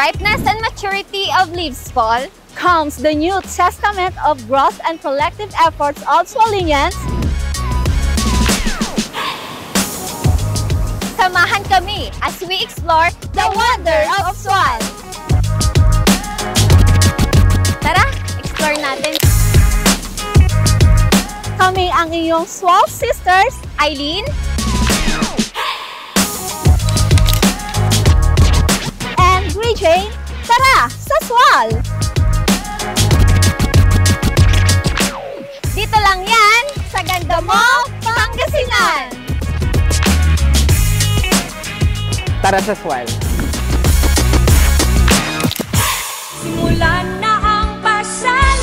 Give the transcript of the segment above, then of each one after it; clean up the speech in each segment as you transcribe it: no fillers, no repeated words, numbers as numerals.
ripeness and maturity of leaves fall, comes the new testament of growth and collective efforts of Swalenians. Samahan kami as we explore the wonder of Swal. Tara, explore natin. Kami ang iyong Swal sisters, Eileen and Jane. Tara, sa Swal! Dito lang yan, sa ganda mo, Pangasinan! Tara sa Swal! Simulan na ang pasyalan.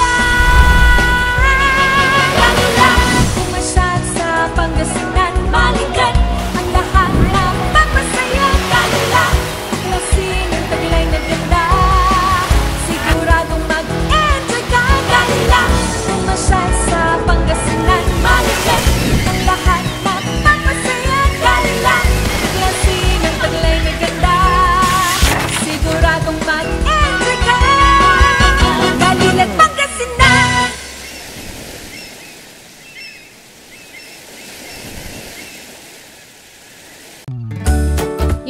Lahat pumasyal sa Pangasinan, balikan ang lahat na papasaya. Kanila, klasin ang taglay na ganda. Siguradong mag-enjoy ka. Kanila, pumasyal sa Pangasinan, balikan ang lahat na papasaya. Kanila, klasin ang taglay na ganda. Siguradong mag-enjoy ka. Kalilan, Pangasinan!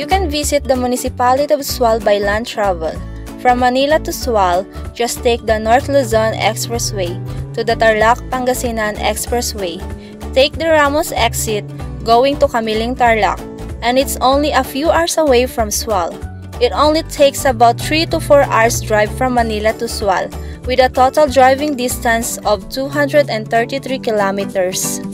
You can visit the municipality of Swal by land travel. From Manila to Swal, just take the North Luzon Expressway to the Tarlac Pangasinan Expressway. Take the Ramos exit going to Camiling Tarlac, and it's only a few hours away from Swal. It only takes about 3 to 4 hours drive from Manila to Swal, with a total driving distance of 233 kilometers.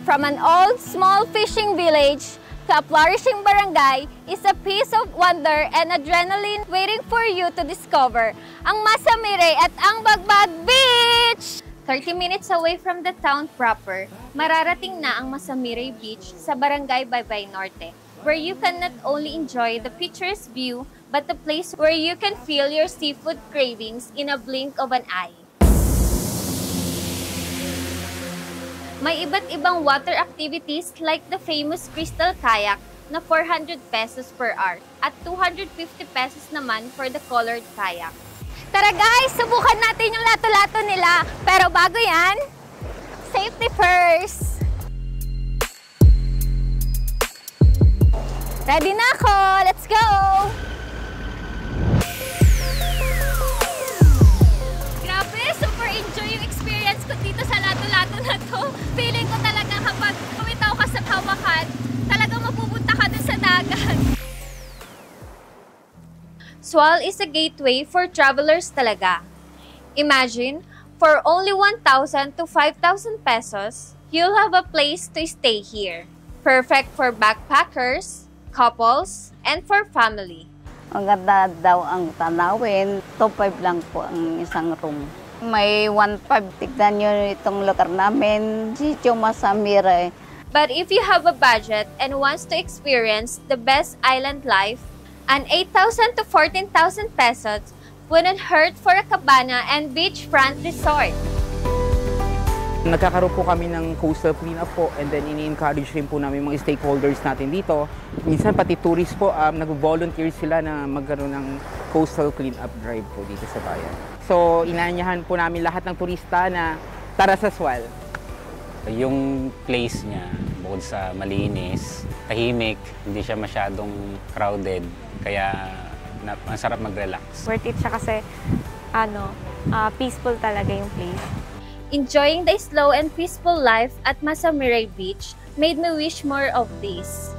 From an old, small fishing village to a flourishing barangay is a piece of wonder and adrenaline waiting for you to discover. Ang Masamire at ang Bagbag Beach! 30 minutes away from the town proper, mararating na ang Masamire Beach sa Barangay Baybay Norte, where you can not only enjoy the picturesque view, but the place where you can feel your seafood cravings in a blink of an eye. May iba't ibang water activities like the famous Crystal Kayak na 400 pesos per hour at 250 pesos naman for the colored kayak. Tara guys, subukan natin yung lato-lato nila. Pero bago yan, safety first! Ready na ako! Let's go! Grabe, super enjoy yung experience ko dito sa lato-lato na to. Feeling ko talaga kapag kumitaw ka sa hawakan, talagang mapupunta ka dun sa dagat. Swal is a gateway for travelers talaga. Imagine, for only 1,000 to 5,000 pesos, you'll have a place to stay here. Perfect for backpackers, couples, and for family. Maganda daw ang tanawin. 2,500 lang po ang isang room. May 1,500. Tignan nyo itong lugar namin. Sitio Masamire. But if you have a budget and wants to experience the best island life, an 8,000 to 14,000 pesos wouldn't hurt for a cabana and beachfront resort. Nagkakaroon po kami ng coastal cleanup po, and then ini-encourage rin po namin mga stakeholders natin dito. Minsan pati tourists po, nag-volunteer sila na magkaroon ng coastal cleanup drive po dito sa bayan. So inaanyahan po namin lahat ng turista na tara sa Swal. Yung place niya, bukod sa malinis, tahimik, hindi siya masyadong crowded, kaya masarap mag-relax. Worth it siya kasi peaceful talaga yung place. Enjoying the slow and peaceful life at Masamire Beach made me wish more of this.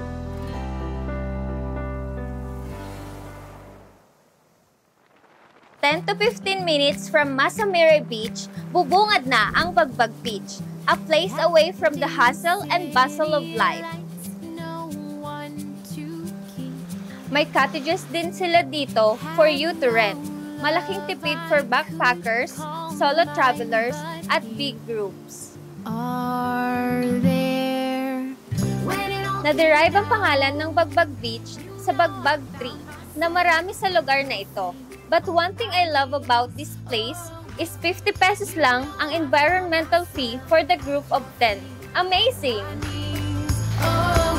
(10 to 15 minutes from Masamire Beach, bubungad na ang Bagbag Beach, a place away from the hustle and bustle of life. May cottages din sila dito for you to rent. Malaking tipid for backpackers, solo travelers, at big groups. Na-derive ang pangalan ng Bagbag Beach sa Bagbag Tree na marami sa lugar na ito. But one thing I love about this place is 50 pesos lang ang environmental fee for the group of 10. Amazing!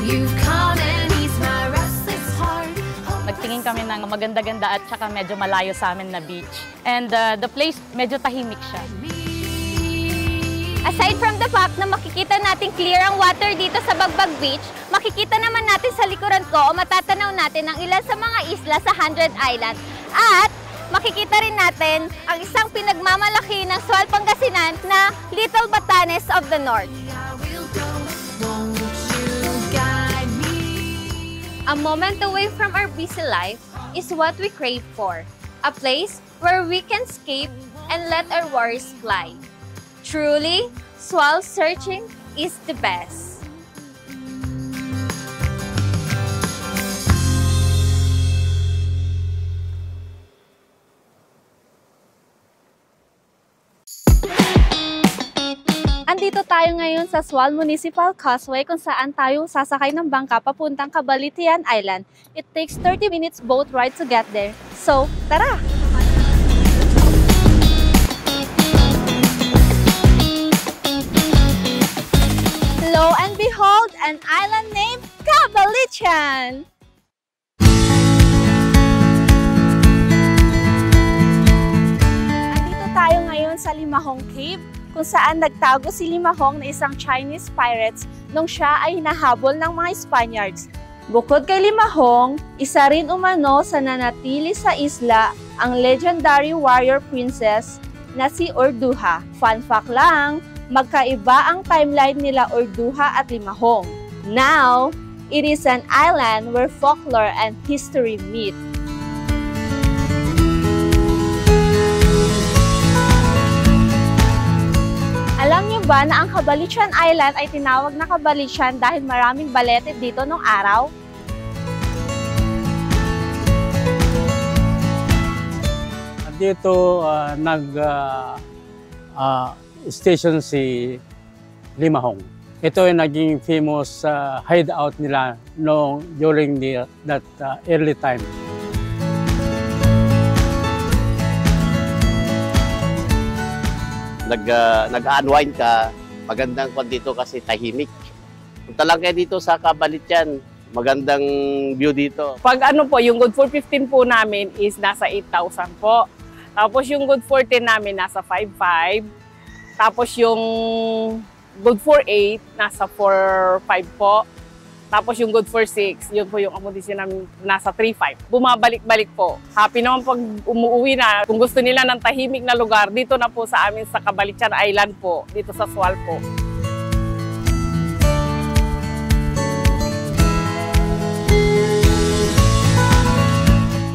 You've come and eased my restless heart. Nagtingin kami ng maganda-ganda at saka medyo malayo sa amin na beach. And the place, medyo tahimik siya. Aside from the fact na makikita natin clear ang water dito sa Bagbag Beach, makikita naman natin sa likuran ko o matatanaw natin ang ilan sa mga isla sa 100 Island. At makikita rin natin ang isang pinagmamalaki ng Sual, Pangasinan na Little Batanes of the North. A moment away from our busy life is what we crave for. A place where we can escape and let our worries fly. Truly, Sual searching is the best. Andito tayo ngayon sa Sual Municipal Causeway kung saan tayo sasakay ng bangka papuntang Cabalitian Island. It takes 30 minutes boat ride to get there. So, tara! Lo and behold, an island named Cabalitian! Andito tayo ngayon sa Limahong Cave, kung saan nagtago si Limahong na isang Chinese pirates nung siya ay hinahabol ng mga Spaniards. Bukod kay Limahong, isa rin umano sa nanatili sa isla ang legendary warrior princess na si Orduha. Fun fact lang, magkaiba ang timeline nila Orduha at Limahong. Now, it is an island where folklore and history meet. Alam niyo ba na ang Cabalitian Island ay tinawag na Cabalitian dahil maraming balete dito nung araw? Dito station si Limahong. Ito ay naging famous hideout nila during that early time. Nag-unwind ka, magandang kwan dito kasi tahimik. Punta lang kayo dito sa Cabalitian, magandang view dito. Pag ano po, yung good for 15 po namin is nasa 8,000 po. Tapos yung good for 10 namin nasa 5,500. Tapos yung good for 8 nasa 4,500 po. Tapos yung good for 6, yun po yung accommodation namin nasa 3,500. Bumabalik-balik po. Happy naman pag umuwi na. Kung gusto nila ng tahimik na lugar, dito na po sa amin sa Cabalitian Island po, dito sa Sual po.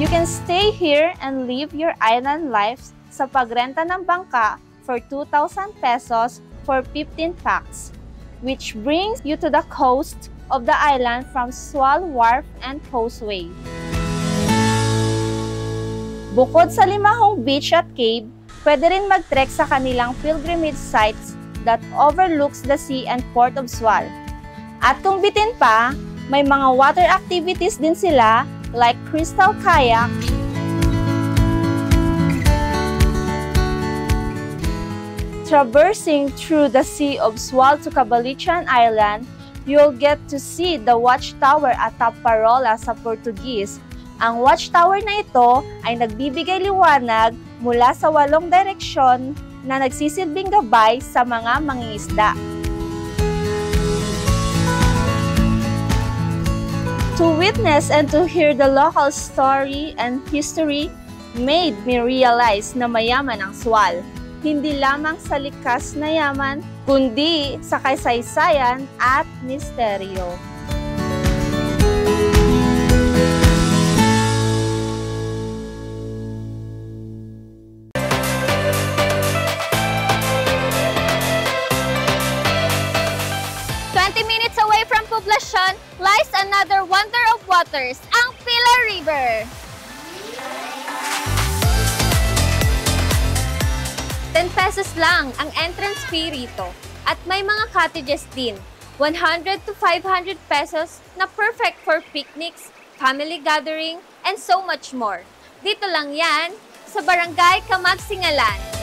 You can stay here and live your island life sa pagrenta ng bangka for 2,000 pesos for 15 packs, which brings you to the coast of the island from Sual Wharf and Causeway. Bukod sa Limahong Beach at Cave, pwede rin mag-trek sa kanilang pilgrimage sites that overlooks the sea and port of Sual. At kung bitin pa, may mga water activities din sila like crystal kayak, traversing through the Sea of Sual to Cabalitian Island. You'll get to see the watchtower at Taparola sa Portuguese. Ang watchtower na ito ay nagbibigay liwanag mula sa 8 direksyon na nagsisilbing gabay sa mga mangingisda. To witness and to hear the local story and history made me realize na mayaman ang Sual. Hindi lamang sa likas na yaman, kundi sa kasaysayan at misteryo. Minutes away from Poblacion lies another wonder of waters, ang Pilar River. ₱10 lang ang entrance fee rito at may mga cottages din. 100 to 500 pesos na perfect for picnics, family gathering, and so much more. Dito lang yan sa Barangay Camagsingalan.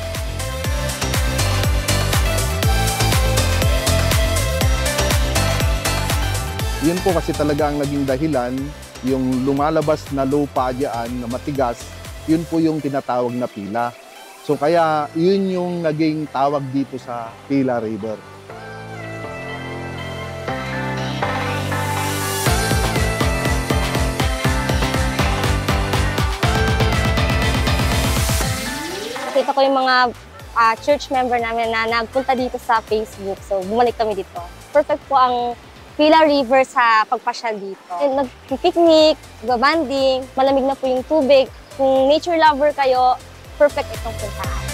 Yun po kasi talaga ang naging dahilan, yung lumalabas na lupa diyan na matigas, yun po yung tinatawag na pila. So kaya yun yung naging tawag dito sa Pila River. Nakita ko yung mga church member namin na nagpunta dito sa Facebook. So, bumalik kami dito. Perfect po ang Pila River sa pagpasyal dito. Nag-picnic, babanding, malamig na po yung tubig. Kung nature lover kayo, perfect itong puntahan.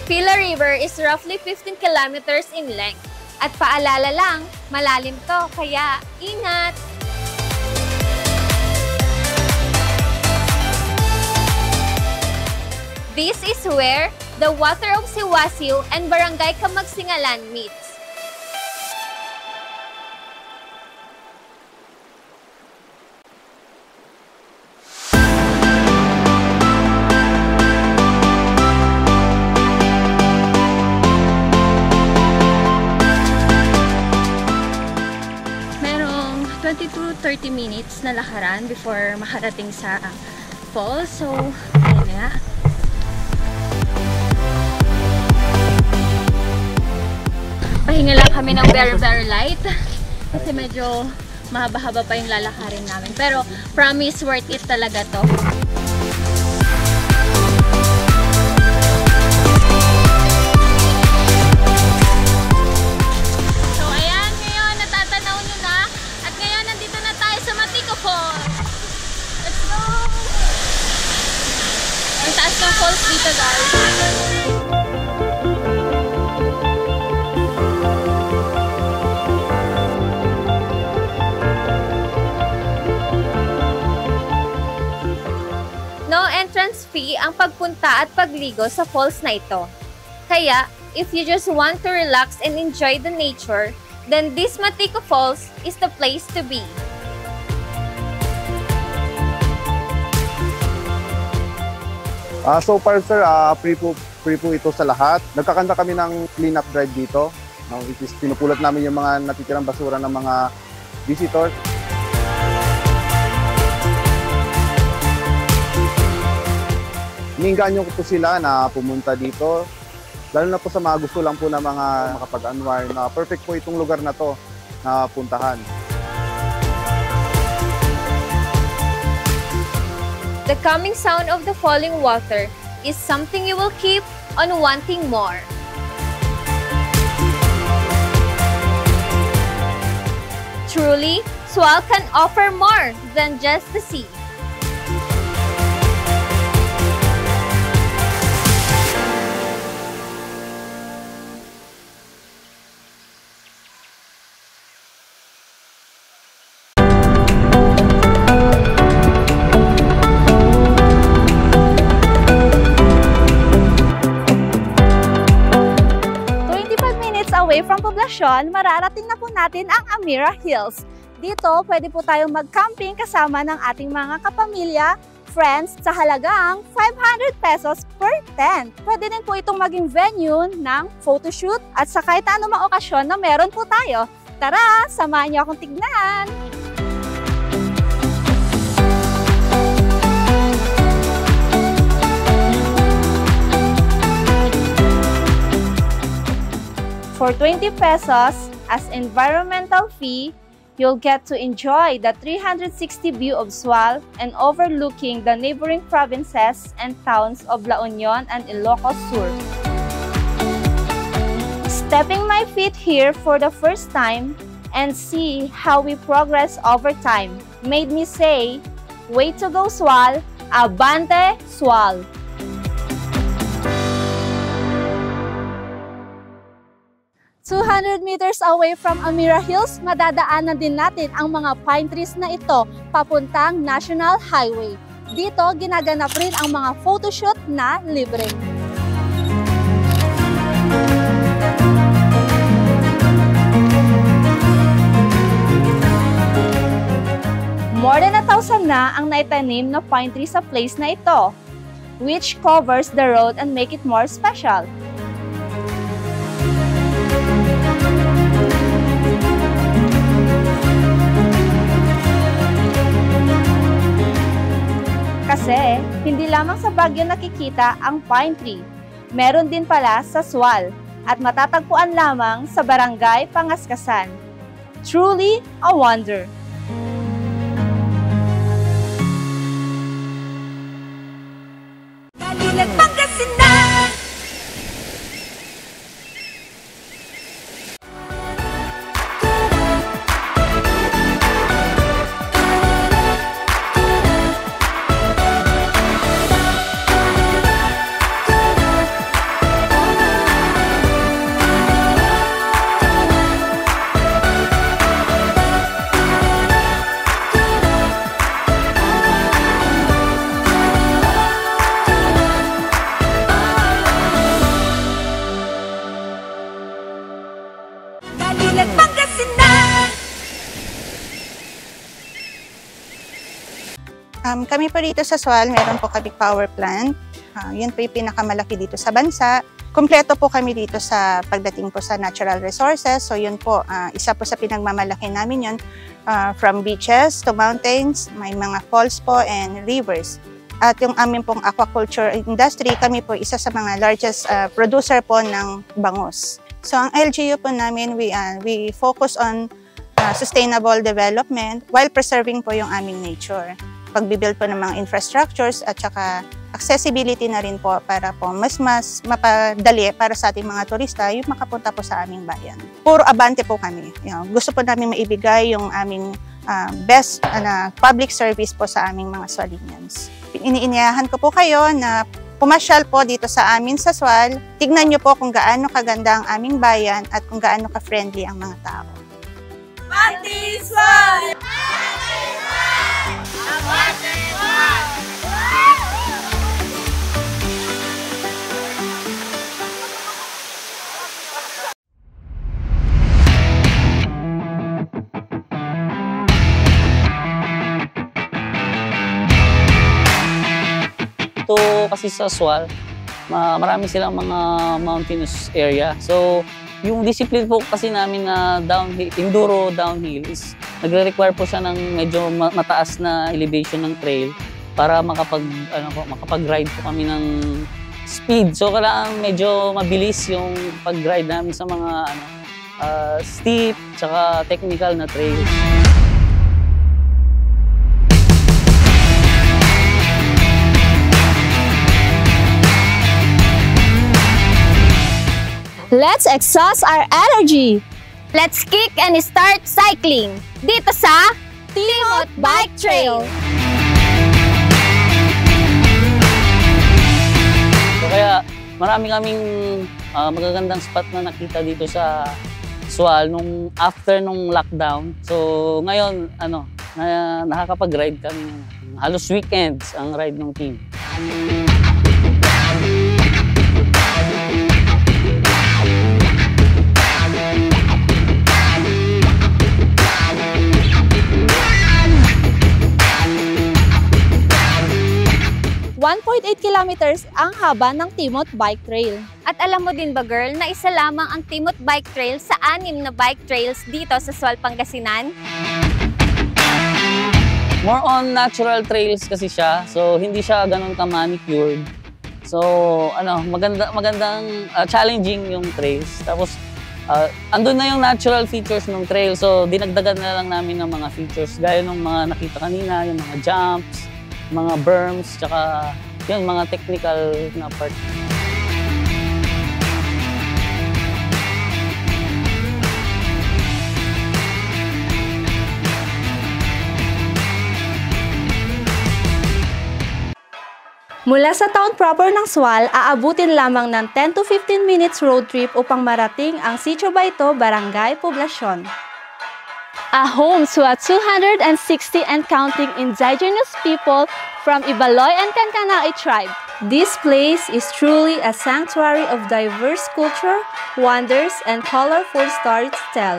Pila River is roughly 15 kilometers in length. At paalala lang, malalim to, kaya ingat! This is where the water of Siwasiw and Barangay Kamagsingalan meets. Merong 20 to 30 minutes na lakaran before makarating sa falls. So, ayun nga. Pahinga lang kami ng very light kasi medyo mahaba-haba pa yung lalakarin namin. Pero promise worth it talaga to. So ayan, ngayon natatanaw nyo na. At ngayon nandito na tayo sa Matico Falls. Let's go! Ang taas ng falls dito, guys. Fee ang pagpunta at pagligo sa falls na ito. Kaya, if you just want to relax and enjoy the nature, then this Matico Falls is the place to be. So far sir, free po ito sa lahat. Nagkakanta kami ng clean-up drive dito. Which is pinupulot namin yung mga natitirang basura ng mga visitors. Iniinganyo ko po sila na pumunta dito. Lalo na po sa mga gusto lang po na mga makapag-unwind. Perfect po itong lugar na to na puntahan. The calming sound of the falling water is something you will keep on wanting more. Truly, Sual can offer more than just the sea. From poblasyon, mararating na po natin ang Amira Hills. Dito, pwede po tayong mag-camping kasama ng ating mga kapamilya, friends, sa halagang 500 pesos per tent. Pwede din po itong maging venue ng photoshoot at sa kahit anumang okasyon na meron po tayo. Tara, samahan niyo akong tignan! For 20 pesos as environmental fee, you'll get to enjoy the 360 view of Sual and overlooking the neighboring provinces and towns of La Union and Ilocos Sur. Stepping my feet here for the first time and see how we progress over time made me say, way to go Sual, Abante Sual! 200 meters away from Amira Hills, madadaanan din natin ang mga pine trees na ito papuntang National Highway. Dito, ginaganap rin ang mga photoshoot na libre. More than 1,000 na ang naitanim na pine tree sa place na ito, which covers the road and make it more special. Kasi hindi lamang sa Baguio nakikita ang pine tree. Meron din pala sa Sual at matatagpuan lamang sa Barangay Pangaskasan. Truly a wonder. Kami po dito sa Sual, meron po kami power plant. Yun po yung pinakamalaki dito sa bansa. Kompleto po kami dito sa pagdating po sa natural resources. So yun po, isa po sa pinagmamalaki namin yun. From beaches to mountains, may mga falls po and rivers. At yung amin pong aquaculture industry, kami po isa sa mga largest producer po ng bangus. So ang LGU po namin, we focus on sustainable development while preserving po yung aming nature. Pagbibuild po ng mga infrastructures at saka accessibility na rin po para po mas mapadali para sa ating mga turista yung makapunta po sa aming bayan. Puro abante po kami. Gusto po namin maibigay yung aming best public service po sa aming mga Sualinians. Iniinyahan ko po kayo na pumasyal po dito sa amin sa Sual. Tignan nyo po kung gaano kaganda ang aming bayan at kung gaano ka-friendly ang mga tao. Pati Sual! Kasi sa Sual, marami silang mga mountainous area. So, yung discipline po kasi namin na downhill, enduro downhill is nagre-require po siya ng medyo mataas na elevation ng trail para makapag-ride po kami ng speed. So, kailangan medyo mabilis yung pag-ride namin sa mga steep tsaka technical na trail. Let's exhaust our energy! Let's kick and start cycling dito sa Timot Bike Trail! So kaya marami kaming magagandang spot na nakita dito sa Sual nung after nung lockdown. So ngayon nakakapag-ride kami. Halos weekends ang ride ng team. 1.8 kilometers ang haba ng Timot Bike Trail. At alam mo din ba girl, na isa lamang ang Timot Bike Trail sa 6 na bike trails dito sa Sual, Pangasinan? More on natural trails kasi siya, so hindi siya ganun ka-manicured. So magandang challenging yung trails. Tapos andun na yung natural features ng trail, so dinagdagan na lang namin ng mga features gaya ng mga nakita kanina, yung mga jumps, mga berms, tsaka yun, mga technical na part. Mula sa town proper ng Sual, aabutin lamang ng 10 to 15 minutes road trip upang marating ang Sitio Bayto, Barangay Poblacion. A home to a 260 and counting indigenous people from Ibaloy and Kankanai tribe. This place is truly a sanctuary of diverse culture, wonders, and colorful stories to tell.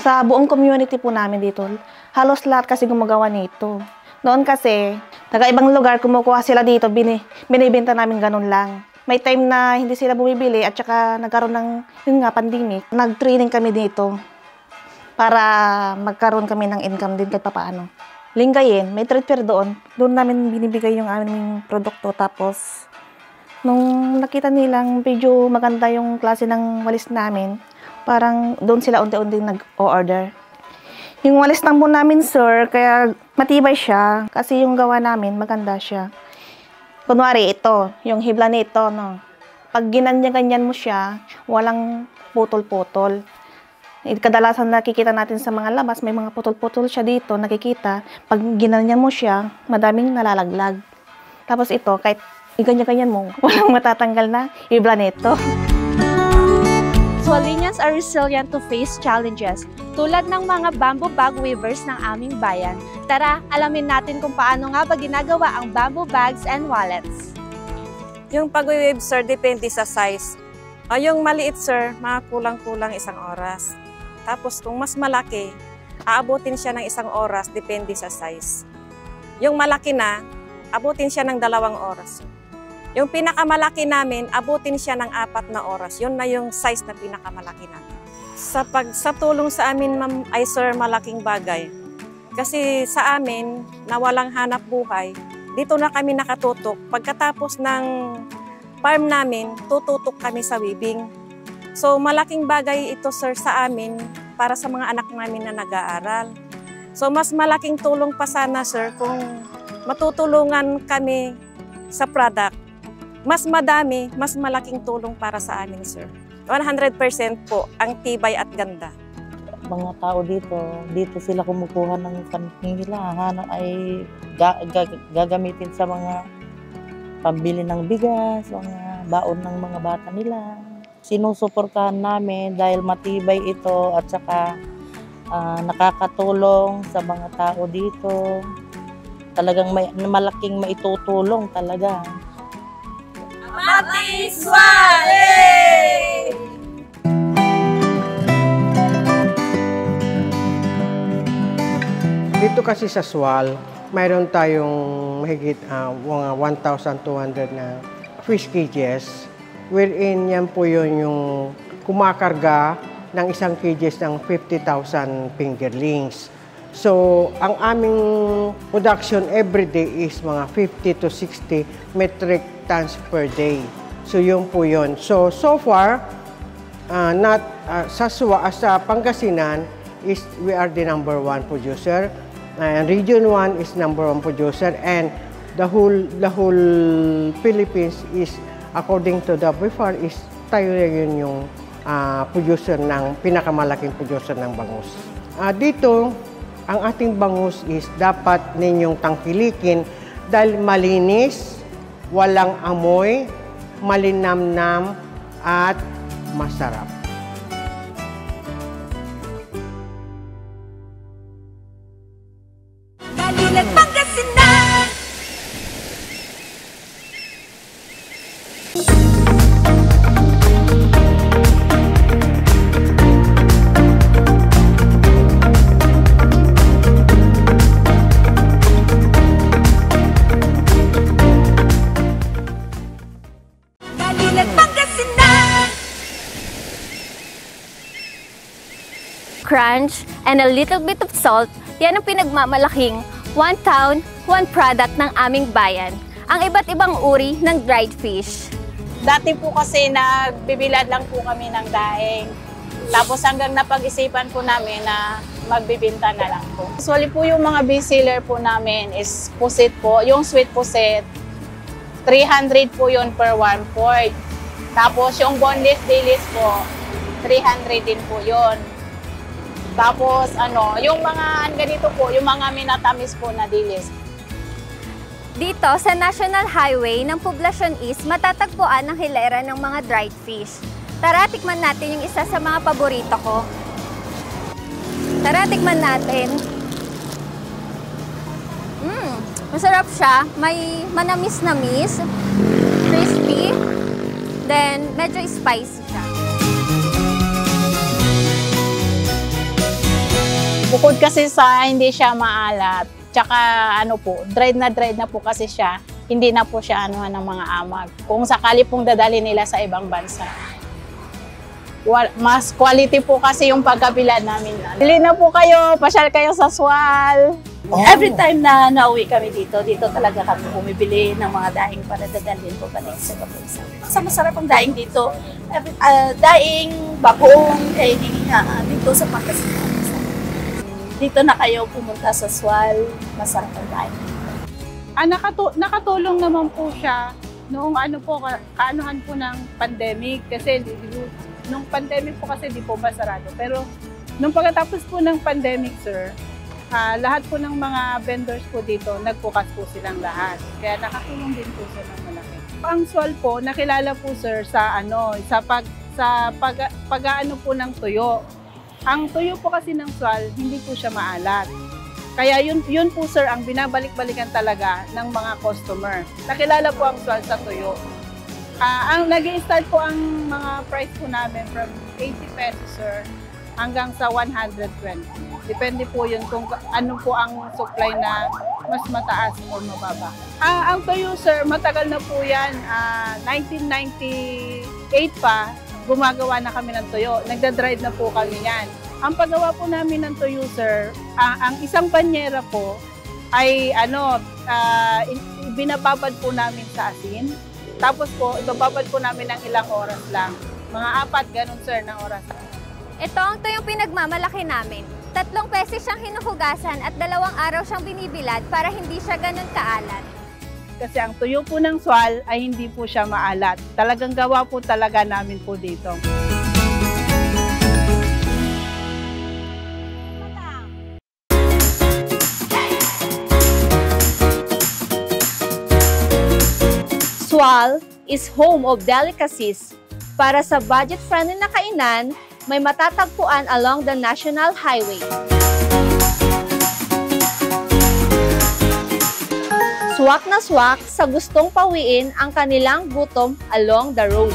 Sa buong community po namin dito, halos lahat kasi gumagawa nito. Noon kasi, taga-ibang lugar kumukuha sila dito, binibenta namin ganun lang. May time na hindi sila bumibili at saka nagkaroon ng pandemic. Nag-training kami dito para magkaroon kami ng income din kahit papaano. Lingayen, may trade fair doon. Doon namin binibigay yung aming produkto. Tapos, nung nakita nilang medyo maganda yung klase ng walis namin, parang doon sila unti-unti nag-o-order. Yung walis ng po namin, sir, kaya matibay siya. Kasi yung gawa namin, maganda siya. Kunwari, ito, yung hibla nito, no? Pag ginanyan-ganyan mo siya, walang putol-putol. Kadalasan nakikita natin sa mga labas, may mga putol-putol siya dito, nakikita. Pag ginanyan mo siya, madaming nalalaglag. Tapos ito, kahit iganyan-ganyan mo, walang matatanggal na hibla nito. Sualinians are resilient to face challenges, tulad ng mga bamboo bag weavers ng aming bayan. Tara, alamin natin kung paano nga ba ginagawa ang bamboo bags and wallets. Yung pag-weave, sir, depende sa size. Yung maliit, sir, mga kulang-kulang 1 oras. Tapos kung mas malaki, aabutin siya ng 1 oras, depende sa size. Yung malaki na, abutin siya ng 2 oras. Yung pinakamalaki namin, abutin siya ng 4 na oras. Yun na yung size na pinakamalaki namin. Sa tulong sa amin, ma'am, ay sir, malaking bagay. Kasi sa amin, na walang hanap buhay, dito na kami nakatutok. Pagkatapos ng farm namin, tututok kami sa weaving. So malaking bagay ito, sir, sa amin para sa mga anak namin na nag-aaral. So mas malaking tulong pa sana, sir, kung matutulungan kami sa product. Mas madami, mas malaking tulong para sa amin, sir. 100% po ang tibay at ganda. Mga tao dito sila kumukuha ng kanila, ay gagamitin sa mga pambili ng bigas, mga baon ng mga bata nila. Sinusuportahan namin dahil matibay ito at saka nakakatulong sa mga tao dito. Talagang malaking maitutulong talaga. Matiswale! Dito kasi sa Swal, mayroon tayong mahigit mga 1,200 na fish cages, wherein yan po yun yung kumakarga ng 1 cages ng 50,000 fingerlings. So, ang aming production every day is mga 50 to 60 metric tons per day. So, yun po yun. So far, sa Pangasinan, we are the #1 producer. And Region 1 is #1 producer. And the whole Philippines is, according to the BIFAR, is tayo yun yung producer pinakamalaking producer ng bangus. Dito, ang ating bangus is dapat ninyong tangkilikin dahil malinis, walang amoy, malinamnam, at masarap. Balilan Pangasinan! Crunch, and a little bit of salt, yan ang pinagmamalaking one town, one product ng aming bayan. Ang iba't ibang uri ng dried fish. Dati po kasi nagbibilad lang po kami ng daing. Tapos hanggang napag-isipan po namin na magbibinta na lang po. Usually po yung mga best seller po namin is pusit po. Yung sweet pusit, 300 po yun per 1/4. Tapos yung boneless dilis po, 300 din po yun. Tapos yung mga ganito po, yung mga minatamis po na dilis. Dito sa National Highway ng Poblacion East, matatagpuan ang hilera ng mga dried fish. Tara, tikman natin yung isa sa mga paborito ko. Tara, tikman natin. Masarap siya. May manamis-namis, crispy, then medyo spicy siya. Bukod kasi sa hindi siya maalat, tsaka dried na po kasi siya, hindi na po siya ng mga amag. Kung sakali pong dadali nila sa ibang bansa. Mas quality po kasi yung pagkabilad namin. Bili na po kayo, pasyal kayo sa Swal. Every time na nauwi kami dito talaga kami bumibili ng mga daing para dadalhin po balik sa Kapunsa. Sa masarap ang daing dito. Daing, bagong, dito sa Pangasinan. Dito na kayo pumunta sa Swal, masarap ang daing dito. Nakatulong naman po siya noong kaanuhan po ng pandemic. Kasi nung pandemic po kasi di po ba sarado. Pero nung pagkatapos po ng pandemic, sir, lahat po ng mga vendors po dito, nagbukas po silang lahat. Kaya nakatulong din po siya ng malaki. Ang Swal po, nakilala po sir sa pag-aano po ng tuyo. Ang tuyo po kasi ng Swal, hindi po siya maalat. Kaya yun po sir ang binabalik-balikan talaga ng mga customer. Nakilala po ang Swal sa tuyo. Ang nag-i-start po ang mga price po namin from 80 pesos sir hanggang sa 120. Depende po yun kung ano po ang supply na mas mataas o mababa. Ang tuyo sir, matagal na po yan. 1998 pa, gumagawa na kami ng tuyo. Nagda-drive na po kami yan. Ang paggawa po namin ng tuyo sir, ang isang banyera po ay binababad po namin sa asin. Tapos po, ibababad po namin ng ilang oras lang. Mga 4, ganun sir, na oras. Ito ang tuyong pinagmamalaki namin. 3 beses siyang hinuhugasan at 2 araw siyang binibilad para hindi siya ganun kaalat. Kasi ang tuyo po ng Swal ay hindi po siya maalat. Talagang gawa po talaga namin po dito. Swal is home of delicacies. Para sa budget-friendly na kainan, may matatagpuan along the National Highway. Swak na swak sa gustong pawiin ang kanilang gutom along the road.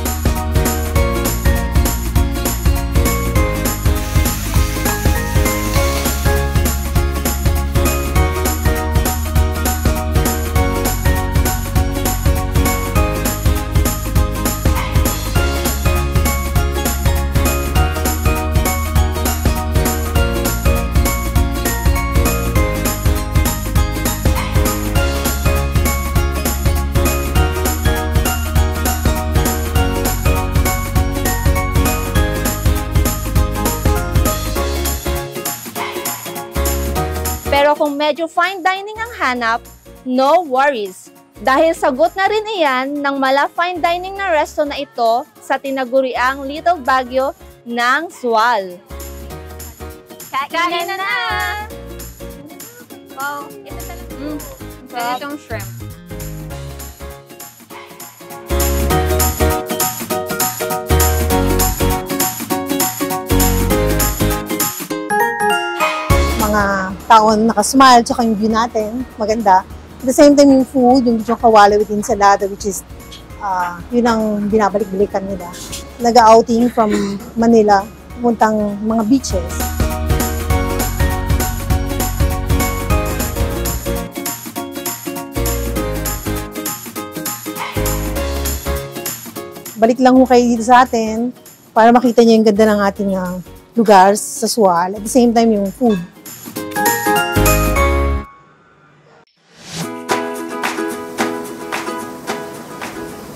Pero kung medyo fine dining ang hanap, no worries. Dahil sagot na rin iyan ng mala fine dining na resto na ito sa tinaguriang Little Baguio ng Swal. Kain na! Wow, ito talaga. Itong shrimp. Mga taon nakasmile, tsaka yung view natin, maganda. At the same time, yung food, yung kawali with ensalada, which is, yun ang binabalik-balikan nila. Nag-outing from Manila, puntang mga beaches. Balik lang ho kayo dito sa atin para makita niyo yung ganda ng ating lugar sa Swal. At the same time, yung food.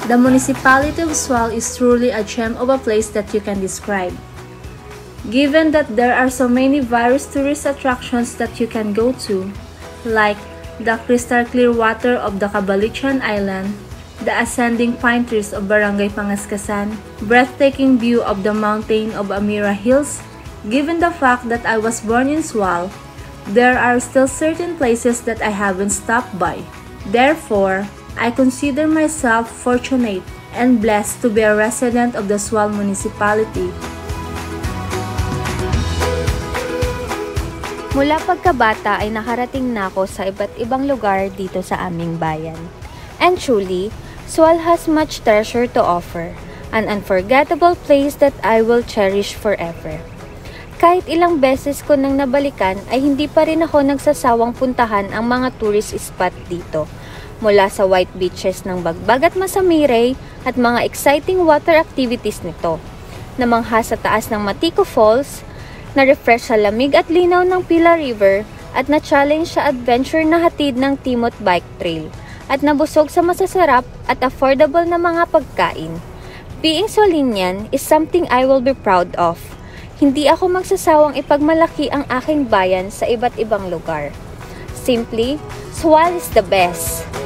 The municipality of Swal is truly a gem of a place that you can describe. Given that there are so many various tourist attractions that you can go to, like the crystal clear water of the Cabalichian Island, the ascending pine trees of Barangay Pangaskasan, breathtaking view of the mountain of Amira Hills, given the fact that I was born in Swal, there are still certain places that I haven't stopped by. Therefore, I consider myself fortunate and blessed to be a resident of the Swal Municipality. Mula pagkabata ay nakarating na ako sa iba't ibang lugar dito sa aming bayan. And truly, Swal has much treasure to offer, an unforgettable place that I will cherish forever. Kahit ilang beses ko nang nabalikan ay hindi pa rin ako nagsasawang puntahan ang mga tourist spot dito. Mula sa white beaches ng Bagbag at Masamirey at mga exciting water activities nito. namangha sa taas ng Matico Falls, na-refresh sa lamig at linaw ng Pila River, at na-challenge sa adventure na hatid ng Timot Bike Trail, at nabusog sa masasarap at affordable na mga pagkain. Being Solinian is something I will be proud of. Hindi ako magsasawang ipagmalaki ang aking bayan sa iba't ibang lugar. Simply, Sual is the best.